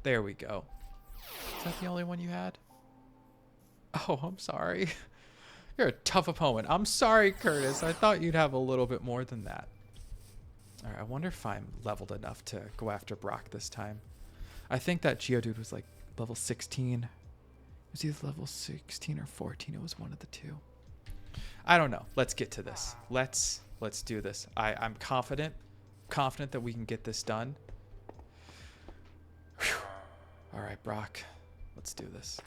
There we go. Is that the only one you had? Oh, I'm sorry. You're a tough opponent. I'm sorry, Curtis. I thought you'd have a little bit more than that. All right, I wonder if I'm leveled enough to go after Brock this time. I think that Geodude was like level 16. It was either level 16 or 14. It was one of the two. I don't know. Let's get to this. Let's do this. I'm confident that we can get this done. Whew. All right, Brock. Let's do this.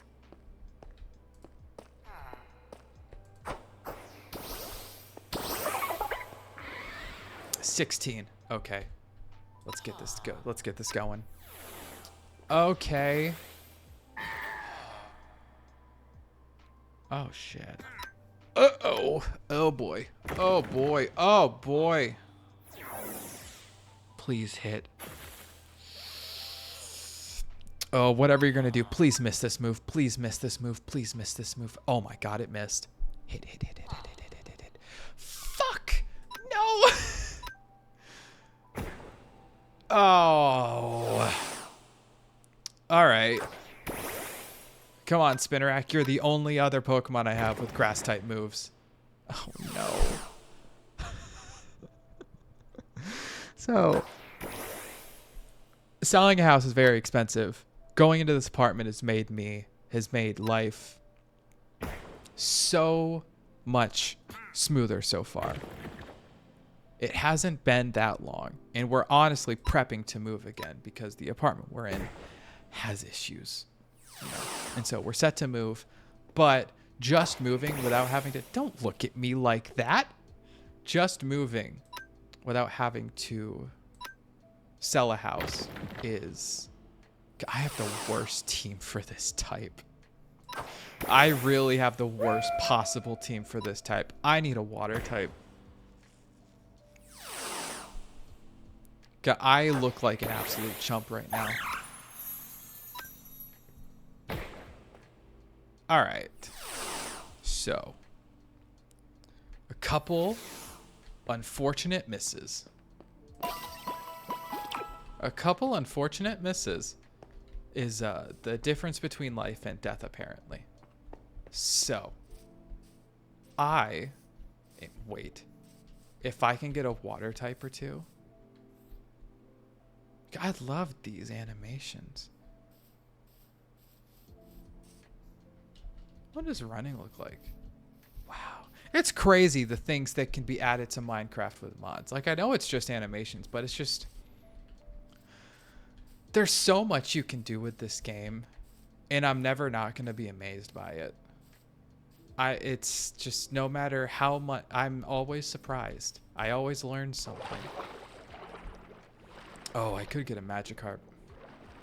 $16. Okay. Let's get this go. Let's get this going. Okay. Oh shit. Uh-oh. Oh boy. Oh boy. Oh boy. Please hit. Oh, whatever you're gonna do, please miss this move. Please miss this move. Please miss this move. Oh my god, it missed. Hit. Fuck! No! Oh. Alright. Come on, Spinarak. You're the only other Pokemon I have with grass-type moves. Oh, no. Selling a house is very expensive. Going into this apartment has made life so much smoother so far. It hasn't been that long, and we're honestly prepping to move again because the apartment we're in has issues, you know? And so we're set to move, but just moving without having to, don't look at me like that. Just moving without having to sell a house is, I have the worst team for this type. I really have the worst possible team for this type. I need a water type. I look like an absolute chump right now. All right. So, a couple unfortunate misses. A couple unfortunate misses is the difference between life and death, apparently. So, wait. If I can get a water type or two. I love these animations. What does running look like? Wow. It's crazy the things that can be added to Minecraft with mods. Like, I know it's just animations, but it's just... There's so much you can do with this game, and I'm never not going to be amazed by it. It's just, no matter how much... I'm always surprised. I always learn something. Oh, I could get a Magikarp.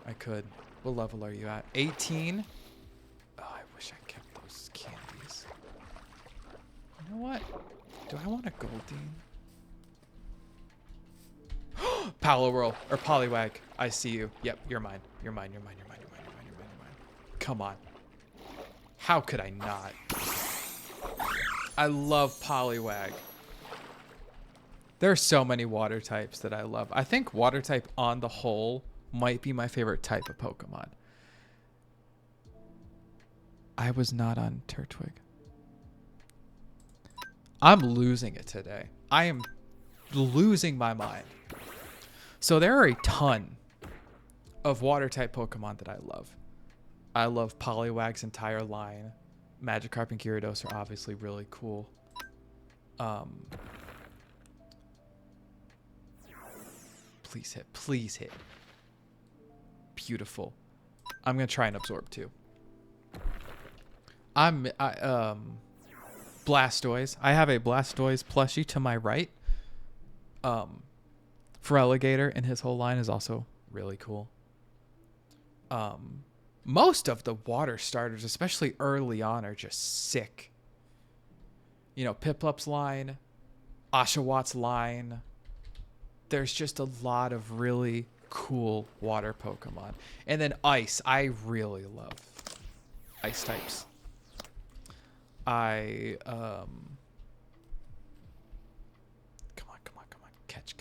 I could. What level are you at? 18? Oh, I wish I kept those candies. You know what? Do I want a Goldeen? Paloroll or Poliwag. I see you. Yep, you're mine. You're mine. You're mine. You're mine. You're mine. You're mine. You're mine. You're mine. Come on. How could I not? I love Poliwag. There are so many water types that I love. I think water type on the whole might be my favorite type of Pokemon. I was not on Turtwig. I'm losing it today. I am losing my mind. So there are a ton of water type Pokemon that I love. I love Poliwag's entire line. Magikarp and Gyarados are obviously really cool. Please hit. Please hit. Beautiful. I'm going to try and absorb too. Blastoise. I have a Blastoise plushie to my right. Feraligatr and his whole line is also really cool. Most of the water starters, especially early on, are just sick. You know, Piplup's line, Oshawott line. There's just a lot of really cool water Pokemon. And then ice. I really love ice types. Come on. Catch.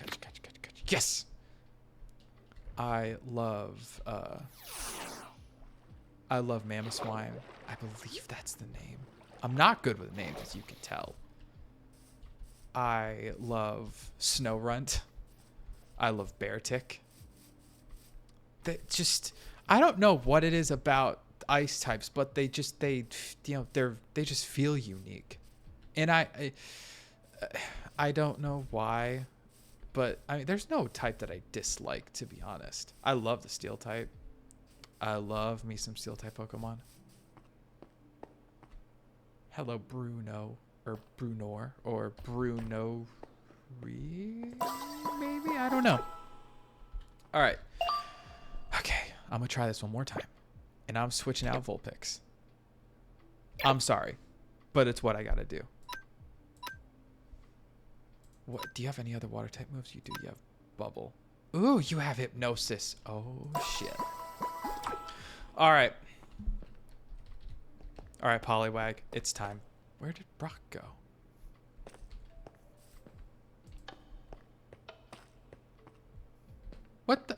Yes! I love Mamoswine. I believe that's the name. I'm not good with names, as you can tell. I love Snorunt. I love Beartick. I don't know what it is about ice types, but they just feel unique. And I don't know why, but I mean, there's no type that I dislike, to be honest. I love the steel type. I love me some steel type Pokemon. Hello, Bruno, or Brunor, or Bruno. Maybe? I don't know. All right. Okay, I'm going to try this one more time. And I'm switching out Vulpix. I'm sorry, but it's what I got to do. What? Do you have any other water type moves? You do. You have Bubble. Ooh, you have Hypnosis. Oh, shit. All right. All right, Poliwag. It's time. Where did Brock go? What the?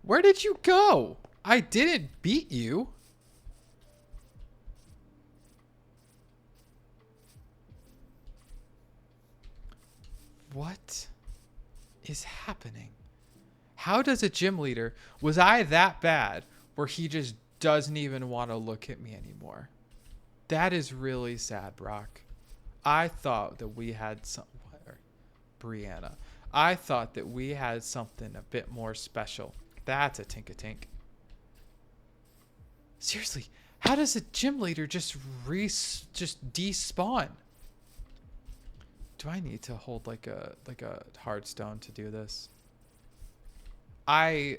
Where did you go? I didn't beat you. What is happening? How does a gym leader, was I that bad where he just doesn't even want to look at me anymore? That is really sad, Brock. I thought that we had some, Brianna. I thought that we had something a bit more special. That's a tink-a-tink. Seriously, how does a gym leader just despawn? Do I need to hold like a hard stone to do this? Does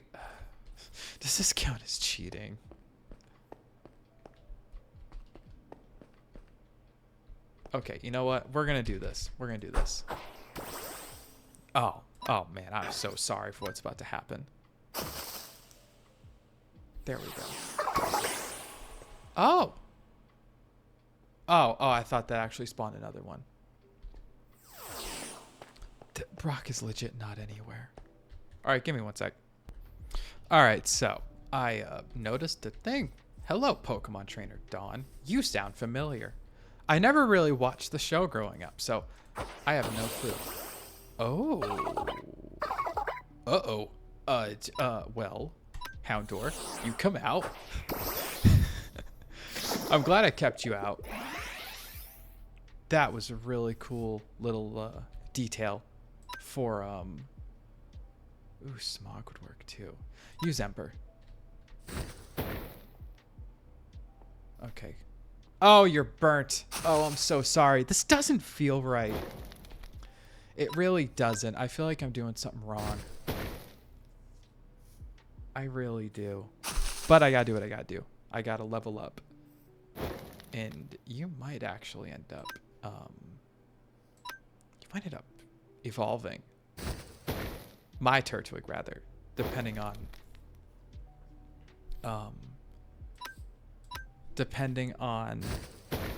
this count as cheating? Okay, you know what? We're gonna do this. We're gonna do this. Oh man, I'm so sorry for what's about to happen. There we go. Oh, I thought that actually spawned another one. Brock is legit not anywhere. All right, give me one sec. All right, so I noticed a thing. Hello, Pokemon trainer Dawn. You sound familiar. I never really watched the show growing up, so I have no clue. Oh. Uh-oh. Well, Houndour, you come out. I'm glad I kept you out. That was a really cool little detail for ooh, Smog would work too. Use Ember. Okay. Oh, you're burnt. Oh, I'm so sorry. This doesn't feel right. It really doesn't. I feel like I'm doing something wrong. I really do. But I gotta do what I gotta do. I gotta level up. And you might actually end up evolving. My Turtwig, rather, depending on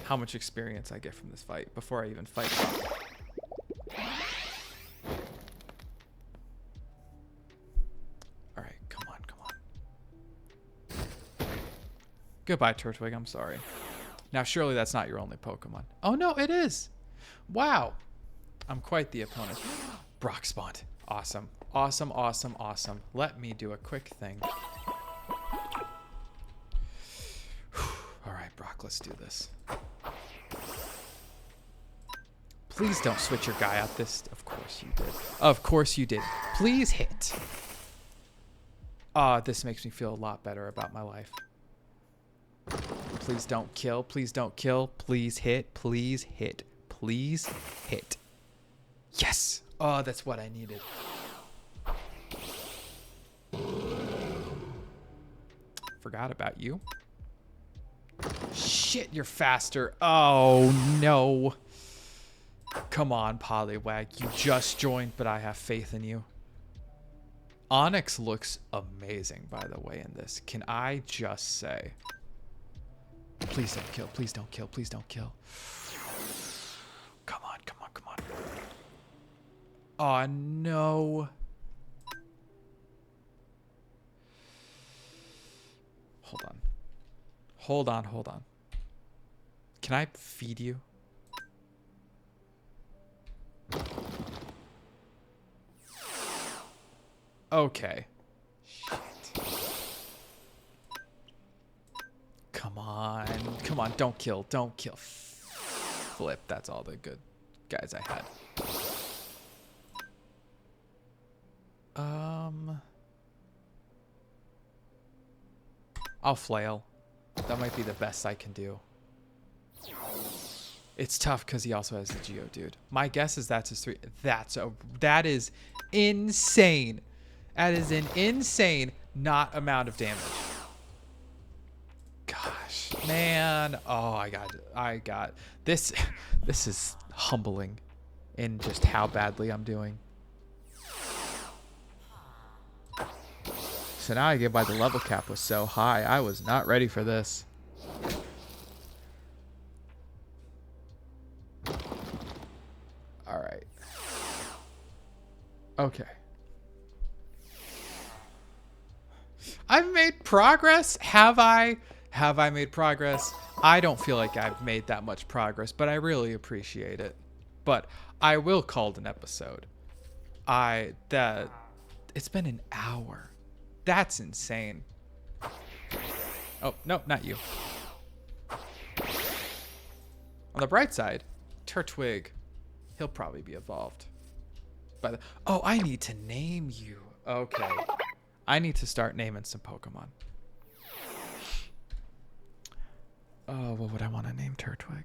how much experience I get from this fight before I even fight. All right, come on. Goodbye, Turtwig. I'm sorry. Now, surely that's not your only Pokemon. Oh no, it is. Wow. I'm quite the opponent. Brock spawned. Awesome. Awesome, awesome, awesome. Let me do a quick thing. All right, Brock, let's do this. Please don't switch your guy out this. Of course you did. Of course you did. Please hit. This makes me feel a lot better about my life. Please don't kill. Please don't kill. Please hit. Please hit. Please hit. Yes. Oh, that's what I needed. Forgot about you. Shit, you're faster. Oh, no. Come on, Poliwag. You just joined, but I have faith in you. Onyx looks amazing, by the way, in this. Can I just say... Please don't kill. Please don't kill. Please don't kill. Come on, come on, come on. Oh, no. Hold on. Hold on, hold on. Can I feed you? Okay. Shit. Come on. Come on, don't kill. Don't kill. Flip. That's all the good guys I had. I'll flail. That might be the best I can do. It's tough because he also has the Geodude. My guess is that's his 3. That is insane. That is an insane not amount of damage. Gosh, man. Oh, I got this. This is humbling in just how badly I'm doing. So now I get why the level cap was so high. I was not ready for this. All right. Okay. I've made progress. Have I? Have I made progress? I don't feel like I've made that much progress, but I really appreciate it. But I will call it an episode. It's been an hour. That's insane. Oh, no, not you. On the bright side, Turtwig, he'll probably be evolved. Oh, I need to name you. Okay. I need to start naming some Pokemon. Oh, what would I want to name Turtwig?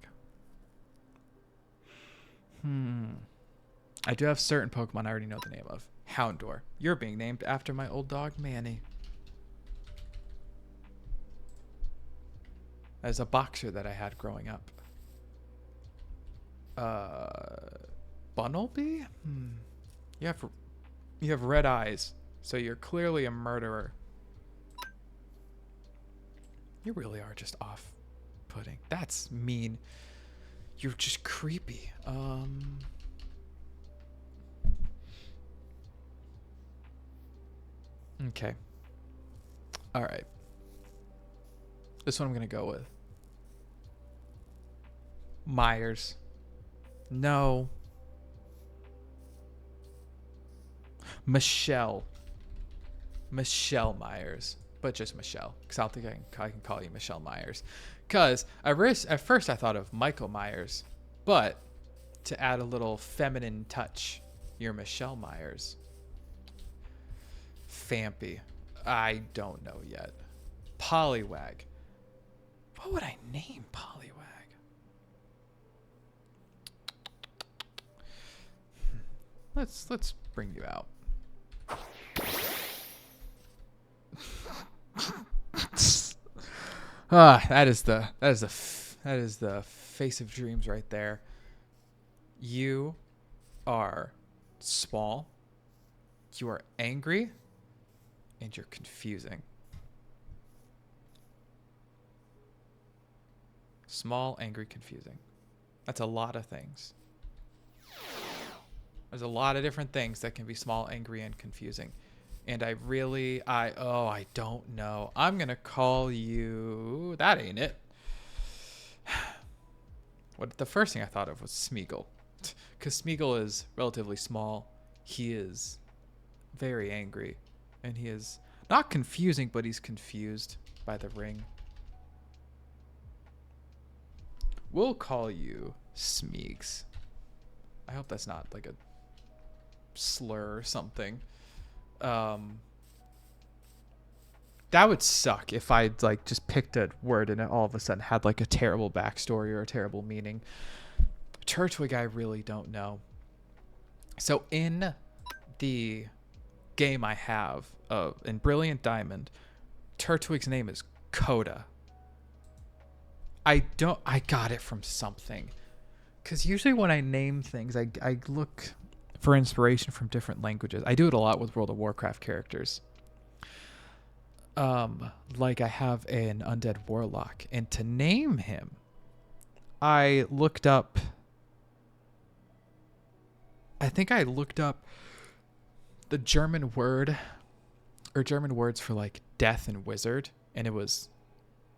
I do have certain Pokemon I already know the name of. Houndour. You're being named after my old dog, Manny. As a boxer that I had growing up. Bunnelby? You have red eyes, so you're clearly a murderer. You really are just off-putting. That's mean. You're just creepy. Okay. All right. This one I'm gonna go with. Myers. No. Michelle Myers, but just Michelle, because I don't think I can call you Michelle Myers, because at first I thought of Michael Myers, but to add a little feminine touch, you're Michelle Myers. Fampy, I don't know yet. Poliwag, what would I name Poliwag? Let's bring you out. That is the face of dreams right there. You are small, you are angry, and you're confusing. Small, angry, confusing. That's a lot of things. There's a lot of different things that can be small, angry, and confusing. And I don't know. I'm going to call you... That ain't it. The first thing I thought of was Smeagol. Because Smeagol is relatively small. He is very angry. And he is not confusing, but he's confused by the ring. We'll call you Smeegs. I hope that's not like a slur or something. That would suck if I like just picked a word and it all of a sudden had like a terrible backstory or a terrible meaning. Turtwig, I really don't know. So in the game I have in Brilliant Diamond, Turtwig's name is Coda. I got it from something. Because usually when I name things, I look for inspiration from different languages. I do it a lot with World of Warcraft characters. Like I have an undead warlock, and to name him, I looked up the German word or German words for like death and wizard, and it was,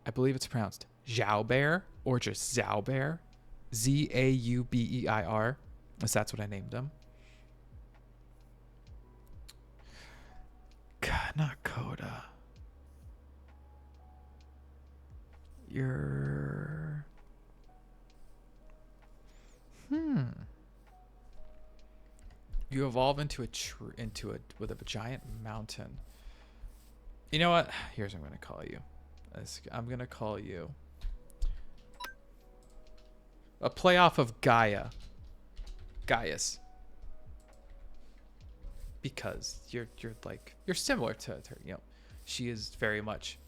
I believe it's pronounced Zaubeir or just Zaubeir, Zaubeir. That's what I named him. God, not Coda. You're... You evolve into a with a giant mountain. You know what? Here's what I'm going to call you. I'm going to call you a playoff of Gaius. Because you're similar to her, you know. She is very much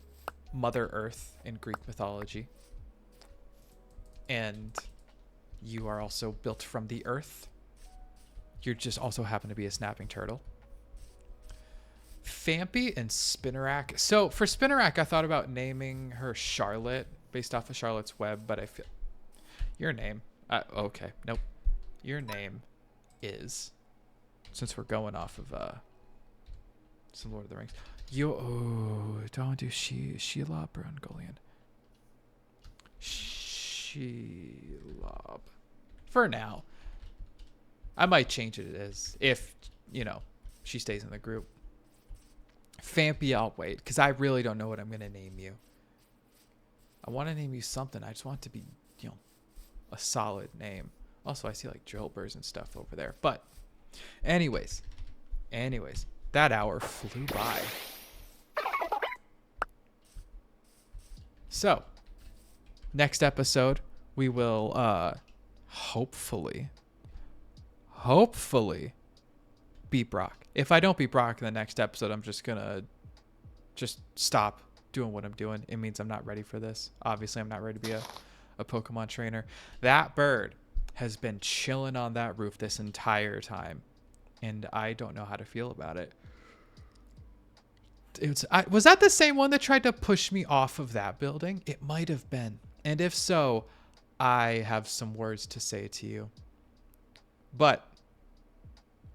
Mother Earth in Greek mythology. And you are also built from the earth. You just also happen to be a snapping turtle. Fampy and Spinarak. So for Spinarak, I thought about naming her Charlotte based off of Charlotte's Web, but I feel your name. Okay, nope. Your name is, since we're going off of some Lord of the Rings. Don't do Shelob or Ungoliant. Shelob. For now. I might change it as if, you know, she stays in the group. Fampy, I'll wait, because I really don't know what I'm going to name you. I want to name you something. I just want it to be, a solid name. Also, I see like Drillburs and stuff over there. But anyways, that hour flew by. So, next episode, we will hopefully beat Brock. If I don't beat Brock in the next episode, I'm just gonna stop doing what I'm doing. It means I'm not ready for this. Obviously, I'm not ready to be a Pokemon trainer. That bird has been chilling on that roof this entire time, and I don't know how to feel about it. Was that the same one that tried to push me off of that building? It might have been. And if so, I have some words to say to you. But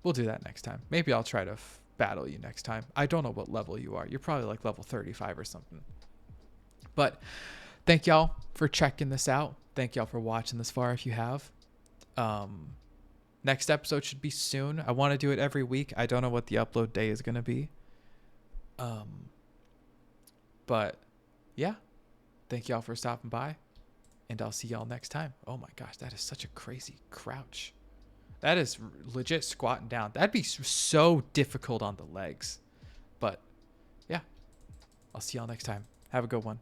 we'll do that next time. Maybe I'll try to battle you next time. I don't know what level you are. You're probably like level 35 or something. But thank y'all for checking this out. Thank y'all for watching this far if you have. Next episode should be soon. I want to do it every week. I don't know what the upload day is going to be. But yeah, thank y'all for stopping by, and I'll see y'all next time. Oh my gosh, that is such a crazy crouch. That is legit squatting down. That'd be so difficult on the legs. But yeah, I'll see y'all next time. Have a good one.